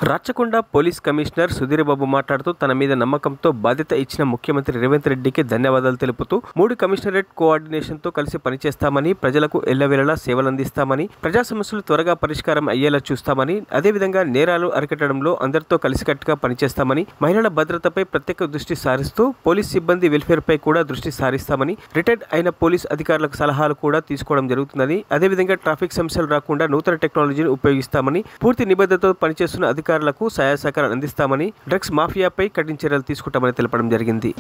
Rachakonda police commissioner Sudheer Babu మాట్లాడుతూ తన మీద నమ్మకంతో బాధ్యత ఇచ్చిన ముఖ్యమంత్రి రేవంత్ రెడ్డికి ధన్యవాదాలు తెలుపుతూ 3 కమిషనరేట్ కోఆర్డినేషన్తో కలిసి పనిచేస్తామని, ప్రజలకు ఎల్లవేళలా సేవలందిస్తామని, ప్రజా సమస్యలు త్వరగా పరిష్కారం అయ్యేలా చూస్తామని, అదేవిధంగా నేరాలు అరికట్టడంలో అందరితో కలిసికట్టుగా పనిచేస్తామని, మహిళల భద్రతపై ప్రత్యేక దృష్టి సారిస్తూ పోలీస్ సిబ్బంది వెల్ఫేర్పై కూడా దృష్టి సారిస్తామని, రిటైర్డ్ అయిన పోలీస్ అధికారులకు సలహాలు కూడా తీసుకోవడం జరుగుతుందని, అదేవిధంగా ట్రాఫిక్ సమస్యలు రాకుండా నూతన టెక్నాలజీని ఉపయోగిస్తామని, పూర్తి నిబద్ధతతో పనిచేస్తున్న అధికారులకు సహాయ సహకారాలు అందిస్తామని, డ్రగ్స్ మాఫియాపై కఠిన చర్యలు తీసుకుంటామని తెలపడం జరిగింది.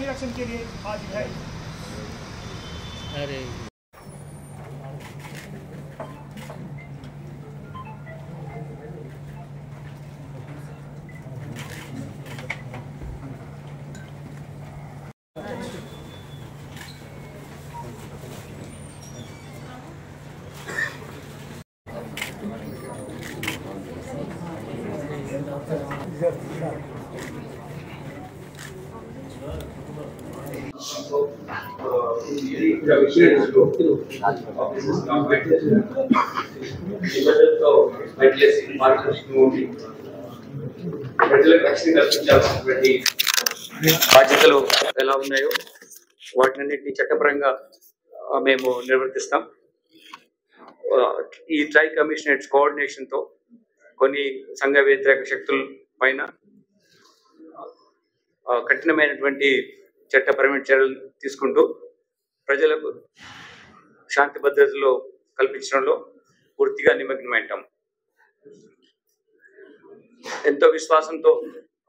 బాధ్యతలు ఎలా ఉన్నాయో వాటినన్నింటినీ చట్టపరంగా మేము నిర్వర్తిస్తాం. ఈ ట్రై కమిషనరేట్స్ కోఆర్డినేషన్తో కొన్ని సంఘ వ్యతిరేక శక్తుల పైన కఠినమైనటువంటి చట్టపరమైన చర్యలు తీసుకుంటూ ప్రజలకు శాంతి భద్రతలు కల్పించడంలో పూర్తిగా నిమగ్నమైంటాం. ఎంతో విశ్వాసంతో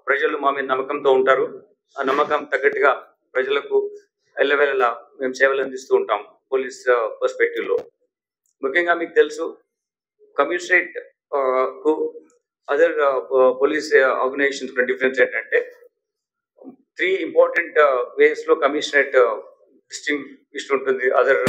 ప్రజలు మా మీద నమ్మకంతో ఉంటారు. ఆ నమ్మకం తగ్గట్టుగా ప్రజలకు ఎల్లవేళలా మేము సేవలు అందిస్తూ ఉంటాం. పోలీస్ పర్స్పెక్టివ్లో ముఖ్యంగా మీకు తెలుసు, కమిషనరేట్ కు అదర్ పోలీస్ ఆర్గనైజేషన్స్ డిఫరెన్స్ ఏంటంటే 3 ఇంపార్టెంట్ వేస్ లో కమిషనరేట్ డిస్టింగ్విష్డ్ ఉంటుంది అదర్